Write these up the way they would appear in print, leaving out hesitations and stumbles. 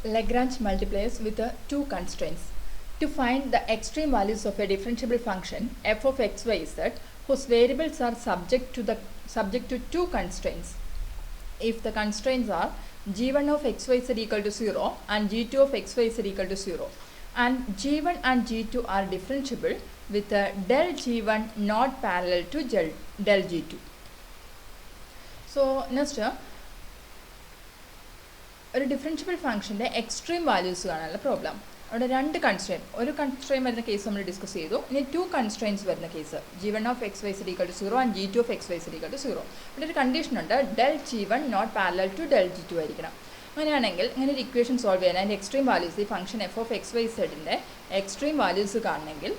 Lagrange multipliers with two constraints. To find the extreme values of a differentiable function f of x, y, z whose variables are subject to two constraints. If the constraints are g1 of x, y, z equal to 0 and g2 of x, y, z equal to 0, and g1 and g2 are differentiable with a del g1 not parallel to del g2. So next, ഒരു differentiable ഫംഗ്ഷൻ്റെ extreme values കാണാനുള്ള problem. അവിടെ രണ്ട് constrain, ഒരു constrain വരുന്ന case നമ്മൾ discuss ചെയ്തു. ഇനി to constraints വരുന്ന case g1 of x, y, z equal to 0 and g2 of x, y, z equal to 0. ഇവിടെ ഒരു കണ്ടീഷൻ ഉണ്ട്, del g1 not parallel to del g2 ആയിരിക്കണം. അങ്ങനെയാണെങ്കിൽ ഇങ്ങനെ ഒരു ഇക്വേഷൻ സോൾവ് ചെയ്യാൻ അതിൻ്റെ എക്സ്ട്രീം വാല്യൂസ്, ഈ function f of x y സെഡിൻ്റെ എക്സ്ട്രീം വാല്യൂസ് കാണണമെങ്കിൽ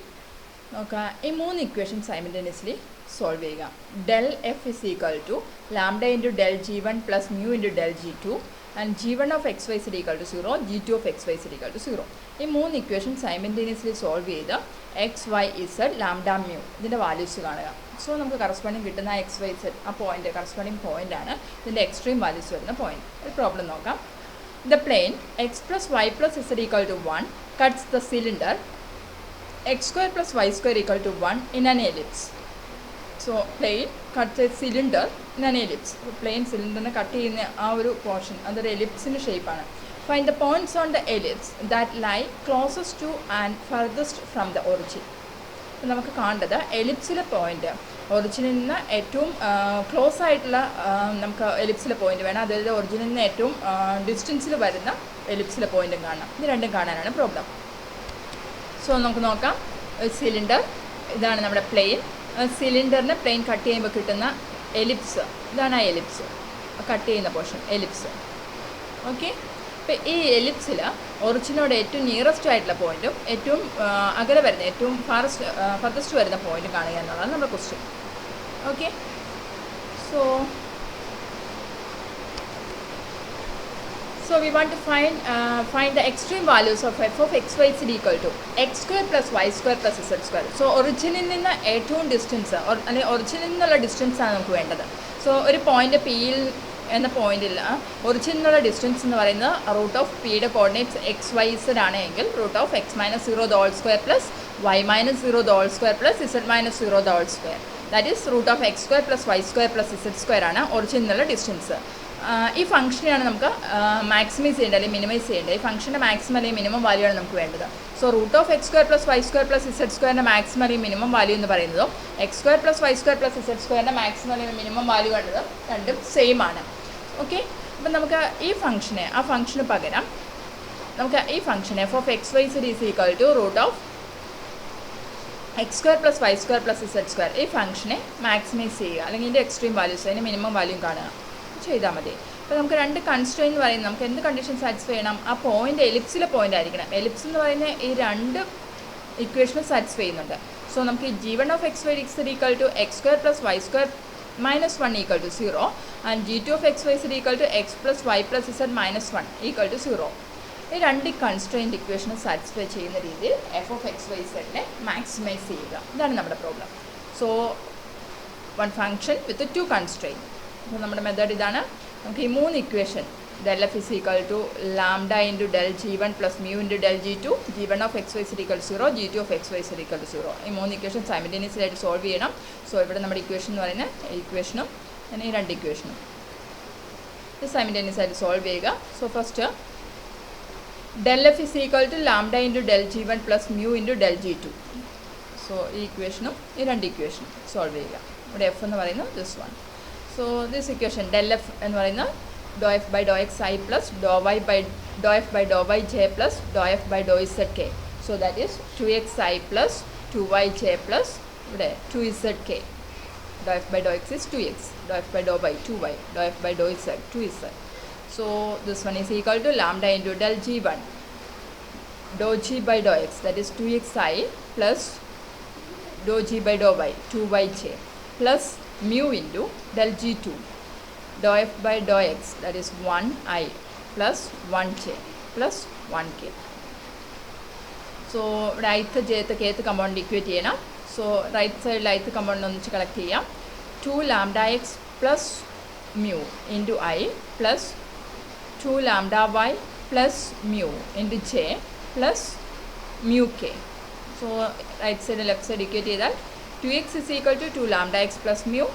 നോക്കാം, ഈ മൂന്ന് ഇക്വേഷൻ സൈമൾട്ടേനിയസ്ലി സോൾവ് ചെയ്യുക. del f is equal to lambda into del g1 plus mu into del g2 and g1 of x, y, z equal to 0, g2 of x, y, z equal to 0. ഈ മൂന്ന് equation simultaneously solve ചെയ്ത് x y z lambda mu ഇതിൻ്റെ values കാണുക. So നമുക്ക് corresponding കിട്ടുന്ന x y z ആ point corresponding പോയിൻ്റാണ് ഇതിൻ്റെ എക്സ്ട്രീം വാല്യൂസ് വരുന്ന പോയിന്റ്. ഒരു പ്രോബ്ലം നോക്കാം. The plane x plus y plus z equal to 1 cuts the cylinder x square plus y square equal to 1 in an ellipse. So plane cuts a cylinder in an ellipse. Plane സിലിണ്ടറിനെ cut ചെയ്യുന്ന ആ ഒരു portion അതൊരു എലിപ്സിൻ്റെ ഷേപ്പാണ്. Find the points on the ellipse that lie closest to and farthest from the origin. അപ്പം നമുക്ക് കാണേണ്ടത് എലിപ്സിലെ പോയിൻ്റ് ഒറിജിനിൽ നിന്ന് ഏറ്റവും ക്ലോസ് ആയിട്ടുള്ള നമുക്ക് എലിപ്സിലെ പോയിൻ്റ് വേണം, അതായത് ഒറിജിനിൽ നിന്ന് ഏറ്റവും ഡിസ്റ്റൻസിൽ വരുന്ന എലിപ്സിലെ പോയിൻറ്റും കാണണം. ഇത് രണ്ടും കാണാനാണ് പ്രോബ്ലം. സോ നമുക്ക് നോക്കാം. സിലിണ്ടർ ഇതാണ് നമ്മുടെ പ്ലെയിൻ. സിലിണ്ടറിന് പ്ലെയിൻ കട്ട് ചെയ്യുമ്പോൾ കിട്ടുന്ന എലിപ്സ് ഇതാണ് ആ എലിപ്സ്, കട്ട് ചെയ്യുന്ന പോർഷൻ എലിപ്സ്. ഓക്കെ, അപ്പോൾ ഈ എലിപ്സിൽ ഒറിജിനോട് ഏറ്റവും നിയറസ്റ്റ് ആയിട്ടുള്ള പോയിൻറ്റും ഏറ്റവും അകലെ വരുന്ന ഏറ്റവും ഫർദസ്റ്റ് വരുന്ന പോയിൻറ്റും കാണുക എന്നുള്ളതാണ് നമ്മുടെ question. Okay, so we want to find the extreme values of f of x, y, z equal to x square plus y square plus z square. So ഒറിജിനിൽ നിന്ന് ഏറ്റവും ഡിസ്റ്റൻസ് അല്ലെങ്കിൽ ഒറിജിനിൽ നിന്നുള്ള ഡിസ്റ്റൻസ് ആണ് നമുക്ക് വേണ്ടത്. സോ ഒരു പോയിന്റ് പിയിൽ എന്ന പോയിന്റിൽ ഒറിജിനിൽ നിന്നുള്ള ഡിസ്റ്റൻസ് എന്ന് പറയുന്നത് റൂട്ട് ഓഫ് പിയുടെ കോർഡിനേറ്റ്സ് എക്സ് വൈ സെഡ് ആണെങ്കിൽ root of x minus 0 the whole square plus y minus 0 the whole square plus z minus 0 the whole square, that is root of x square plus y square plus z square ആണ് ഒറിജിനിൽ നിന്നുള്ള distance. ഈ ഫംഗ്ഷനെയാണ് നമുക്ക് maximise ചെയ്യേണ്ടത് അല്ലെങ്കിൽ minimize ചെയ്യേണ്ടത്. ഈ ഫംഗ്ഷൻ്റെ മാക്സിമം അല്ലെങ്കിൽ മിനിമം വാല്യൂ ആണ് നമുക്ക് വേണ്ടത്. So root of x square plus y square plus z സ്ക്വയറിൻ്റെ മാക്സിമം അല്ലെങ്കിൽ മിനിമം വാല്യൂ എന്ന് പറയുന്നതും x square plus y square plus z സ്ക്വയറിൻ്റെ മാക്സിമം അല്ലെങ്കിൽ മിനിമം വാല്യൂ വേണ്ടത് രണ്ടും സെയിം ആണ്. ഓക്കെ, അപ്പം നമുക്ക് ഈ ഫംഗ്ഷനെ ആ ഫംഗ്ഷന് പകരം നമുക്ക് ഈ function f of x y z is equal to root of x square plus y square plus z square ഈ ഫംഗ്ഷനെ മാക്സിമൈസ് ചെയ്യുക അല്ലെങ്കിൽ ഇതിൻ്റെ എക്സ്ട്രീം വാല്യൂസ് അതിന് മിനിമം വാല്യൂ കാണുക ചെയ്താൽ മതി. അപ്പോൾ നമുക്ക് രണ്ട് കൺസ്ട്രെയിൻ എന്ന് പറയുന്നത് നമുക്ക് എന്ത് കണ്ടീഷൻ സാറ്റിസ്ഫൈ ചെയ്യണം, ആ പോയിൻ്റ് എലിപ്സിലെ പോയിൻ്റ് ആയിരിക്കണം. എലിപ്സ് എന്ന് പറയുന്ന ഈ രണ്ട് ഇക്വേഷനും സാറ്റിസ്ഫൈ ചെയ്യുന്നുണ്ട്. സോ നമുക്ക് ഈ g1 of x, y, z equal to x square plus y square minus 1 equal to 0 and g2 of x, y, z equal to x plus y plus z minus 1 equal to 0. ഈ രണ്ട് constraint ഇക്വേഷനെ satisfy ചെയ്യുന്ന രീതിയിൽ f of x y സെഡിനെ maximize ചെയ്യുക, ഇതാണ് നമ്മുടെ problem. So one function with two constraint. അപ്പോൾ നമ്മുടെ മെത്തേഡ് ഇതാണ്. നമുക്ക് ഈ മൂന്ന് equation del f is equal to lambda into del g1 plus mu into del g2, g1 of x, y, z equal to 0, g2 of x, y, z equal to 0. ഈ മൂന്ന് equation simultaneously ആയിട്ട് solve ചെയ്യണം. So ഇവിടെ നമ്മുടെ equation എന്ന് പറയുന്ന ഇക്വേഷനും ഈ രണ്ട് ഇക്വേഷനും ഇത് സൈമൾട്ടേനിയസ് ആയിട്ട് സോൾവ് ചെയ്യുക. So first del f is equal to lambda into del g1 plus mu into del g2. So ഈ ഇക്വേഷനും ഈ രണ്ട് ഇക്വേഷനും സോൾവ് ചെയ്യുക. ഇവിടെ എഫ് എന്ന് പറയുന്നത് this one. So this equation del f എന്ന് പറയുന്നത് doh f by doh x i plus doh f by doh y j plus doh f by doh z k. So that is 2xi plus 2yj plus ഇവിടെ 2zk. Doh f by doh x is 2x, doh f by doh y 2y, doh f by doh z 2z. So this one is equal to lambda into del g1 dou g by dou x, that is 2xi plus dou g by dou y 2yj plus mu into del g2 dou f by dou x, that is 1i plus 1j plus 1k. So right jth kth compound equate ചെയ്യണം. So right side ith compound ഒന്നിച്ച് collect ചെയ്യാം. 2 lambda x plus mu into I plus 2 lambda y plus mu into j plus mu k. So right side and left side equate ചെയ്താൽ 2x is equal to 2 lambda x plus mu,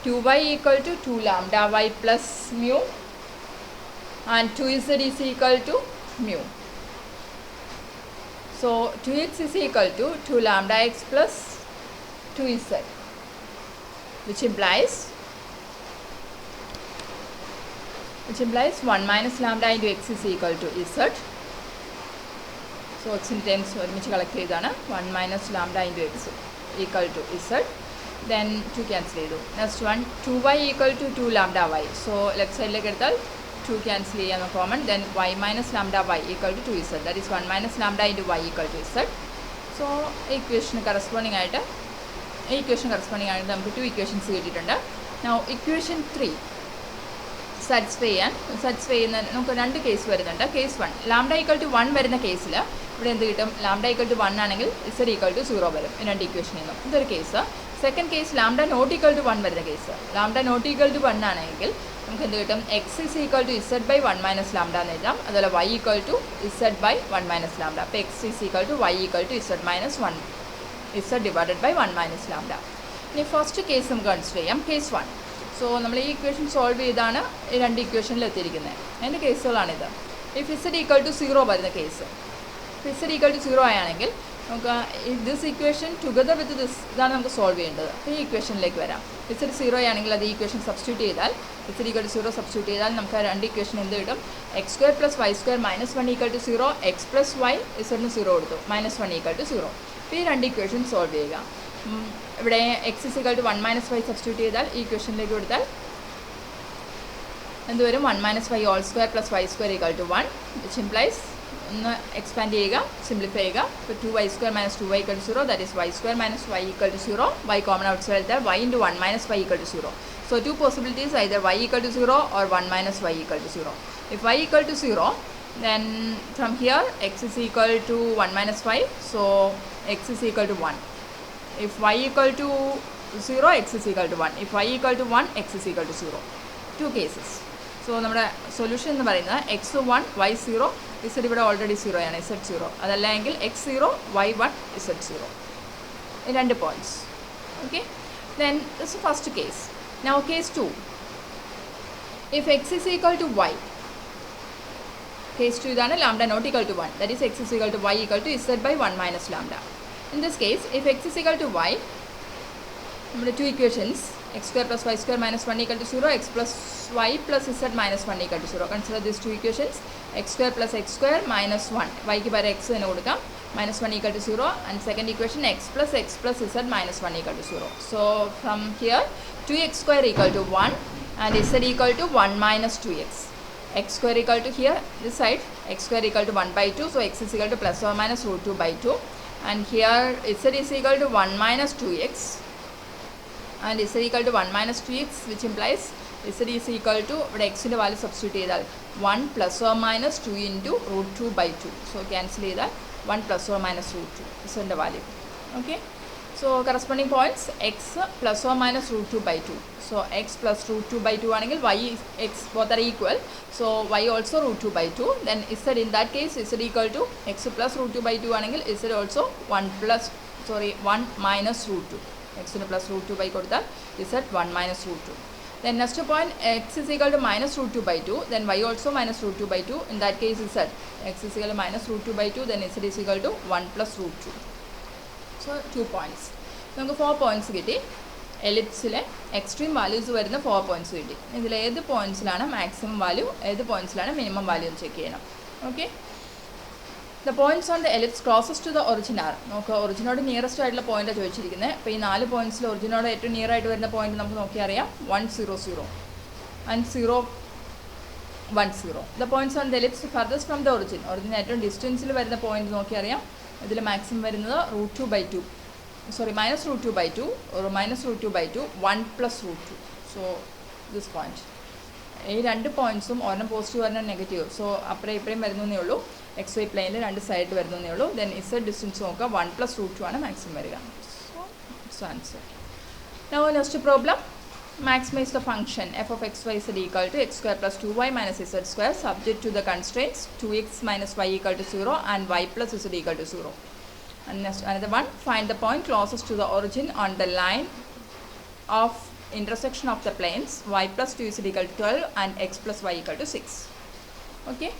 2y equal to 2 lambda y plus mu, and 2z is equal to mu. So 2x is equal to 2 lambda x plus 2z, which implies 1 minus lambda into x is equal to z. So x in terms ഒരുമിച്ച് collect ചെയ്താണ് 1 minus lambda into x equal to z. Then 2 cancel ചെയ്തു. Next one 2y equal to 2 lambda y. So left സൈഡിലേക്ക് എടുത്താൽ 2 cancel ചെയ്യാൻ common. Then y minus lambda y equal to 2z. That is 1 minus lambda into y equal to z. So equation corresponding ആയിട്ട് നമുക്ക് 2 equations കിട്ടിയിട്ടുണ്ട്. Now equation 3 satisfy ചെയ്യുന്ന നമുക്ക് 2 case വരുന്നുണ്ട്. Case 1 lambda equal to 1 വരുന്ന കേസിൽ ഇവിടെ എന്ത് കിട്ടും? ലാംഡ ഈക്വൽ ടു 1 ആണെങ്കിൽ z ഈക്വൽ ടു 0 വരും. 2 ഇക്വേഷനിൽ നിന്നും ഇതൊരു case. Second case lambda not equal to 1 വരുന്ന case. Lambda not equal to 1 ആണെങ്കിൽ നമുക്ക് എന്ത് കിട്ടും? X is equal to z by 1 minus lambda എന്ന് എഴുതാം. അതുപോലെ y equal to z by 1 minus lambda. അപ്പോൾ x is equal to y equal to z minus 1 z divided by 1 minus lambda. ഇനി first case നമുക്ക് consider ചെയ്യാം. Case 1. So നമ്മൾ ഈ equation solve ചെയ്താണ് ഈ 2 ഇക്വേഷനിൽ എത്തിയിരിക്കുന്നത്. അതിൻ്റെ കേസുകളാണിത്. ഇഫ് z ഈക്വൽ ടു 0 വരുന്ന കേസ്, z ഈക്വൽ ടു 0 ആണെങ്കിൽ നമുക്ക് this equation together with this ഇതാണ് നമുക്ക് സോൾവ് ചെയ്യേണ്ടത്. അപ്പോൾ ഈ ഇക്വേഷനിലേക്ക് വരാം. z 0 ആണെങ്കിൽ അത് ഈ ഇക്വേഷൻ സബ്സ്റ്റിറ്റ്യൂട്ട് ചെയ്താൽ z ഈക്വൽ ടു 0 സബ്സ്റ്റിറ്റ്യൂട്ട് ചെയ്താൽ നമുക്ക് 2 ഇക്വേഷൻ എന്ത് കിട്ടും? X square plus y square minus 1 equal to 0, x plus y z 0 കൊടുത്തു, മൈനസ് 1 ഈക്വൽ ടു 0. അപ്പോൾ ഈ 2 ഇക്വേഷൻ സോൾവ് ചെയ്യുക. ഇവിടെ x is equal to 1 minus y substitute ചെയ്താൽ ഈ ഇക്വേഷനിലേക്ക് കൊടുത്താൽ എന്ത് വരും? 1 minus y whole square plus y square equal to 1, which implies ഒന്ന് എക്സ്പാൻഡ് ചെയ്യുക, സിംപ്ലിഫൈ ചെയ്യുക. ഇപ്പോൾ 2y square minus 2y equal to 0, that is y square minus y equal to 0. y common outside എടുത്താൽ y into 1 minus y equal to 0. So 2 possibilities, either y equal to 0 or 1 minus y equal to 0. If y equal to 0, then from here x is equal to 1 minus y, so x is equal to 1. If y equal to 0, x is equal to 1. If y equal to 1, x is equal to 0. 2 cases. So നമ്മുടെ solution എന്ന് പറയുന്നത് X 1 y 0, z ഇവിടെ already 0 ആണ്, z 0. അതല്ലെങ്കിൽ x 0 y 1 z 0. ഈ 2 points. Okay, then this is first case. Now case 2. If x is equal to y, case 2 ഇതാണ് lambda not equal to 1. That is x is equal to y equal to z by 1 minus lambda. In this case, if x is equal to y, നമ്മുടെ 2 equations, x square plus y square minus 1 equal to 0, x plus y plus z minus 1 equal to 0. Consider these 2 equations, x square minus 1, y ക്ക് പകരം x എന്ന് കൊടുക്കാം, minus 1 equal to 0, and second equation x plus z minus 1 equal to 0. So from here 2x square equal to 1 and z equal to 1 minus 2x. X square equal to here this side, x square equal to 1 by 2, so x is equal to plus or minus root 2 by 2, and here z is equal to 1 minus 2x, and z equal to 1 minus 2x, which implies z is equal to ഇവിടെ x ൻ്റെ value substitute ചെയ്താൽ 1 plus or minus 2 into root 2 by 2. So cancel ചെയ്താൽ 1 plus or minus root 2 z ൻ്റെ value. Okay, so corresponding points x plus or minus root 2 by 2. So x plus root 2 by 2 ആണെങ്കിൽ y x both are equal, so y also root 2 by 2. Then z in that case z equal to x plus root 2 by 2 ആണെങ്കിൽ z also 1 minus root 2. x ന് plus root 2 by കൊടുത്താൽ z 1 minus root 2. Then next point, x is equal to minus root 2 by 2, then y also minus root 2 by 2. In that case z, x is equal to minus root 2 by 2, then z is equal to 1 plus root 2. So 2 points. നമുക്ക് 4 points കിട്ടി. എലിപ്സിലെ extreme values വരുന്ന 4 points കിട്ടി. ഇതിൽ ഏത് പോയിൻറ്റ്സിലാണ് maximum value, ഏത് പോയിൻറ്റ്സിലാണ് minimum value എന്ന് check ചെയ്യണം. Okay, the points on the ellipse closest to the origin are. നമുക്ക് ഒറിജിനോട് നിയറസ്റ്റ് ആയിട്ടുള്ള പോയിൻ്റാണ് ചോദിച്ചിരിക്കുന്നത്. അപ്പോൾ ഈ 4 പോയിൻറ്റ്സിൽ ഒറിജിനോട് ഏറ്റവും നിയർ ആയിട്ട് വരുന്ന പോയിന്റ് നമുക്ക് നോക്കിയറിയാം 1 0 0 and 0 1 0. The points on the ellipse farthest from the origin, ഒറിജിന് ഏറ്റവും ഡിസ്റ്റൻസിൽ വരുന്ന പോയിന്റ് നോക്കിയറിയാം. ഇതിൽ മാക്സിമം വരുന്നത് root 2 by 2, sorry minus root 2 by 2 or minus root 2 by 2, 1 plus root 2. So this point, ഈ 2 പോയിൻറ്റ്സും ഒരെണ്ണം പോസിറ്റീവ് ഒരെണ്ണം നെഗറ്റീവ്. സോ അപ്പുറം ഇപ്പുറയും വരുന്നേ ഉള്ളൂ, എക്സ് വൈ പ്ലെയിനിൽ 2 സൈഡ് വരുന്നേ ഉള്ളൂ. ദെൻ z ഡിസ്റ്റൻസ് നോക്കുക, 1 plus root 2 ആണ് മാക്സിമം വരിക. So answer. Now next problem maximize the function f of x y z equal to x square plus 2y minus z square subject to the constraints 2x minus y equal to 0 and y plus z equal to 0. And next another one, find the point closest to the origin on the line of intersection of the planes y plus 2z equal to 12 and x plus y equal to 6. Okay.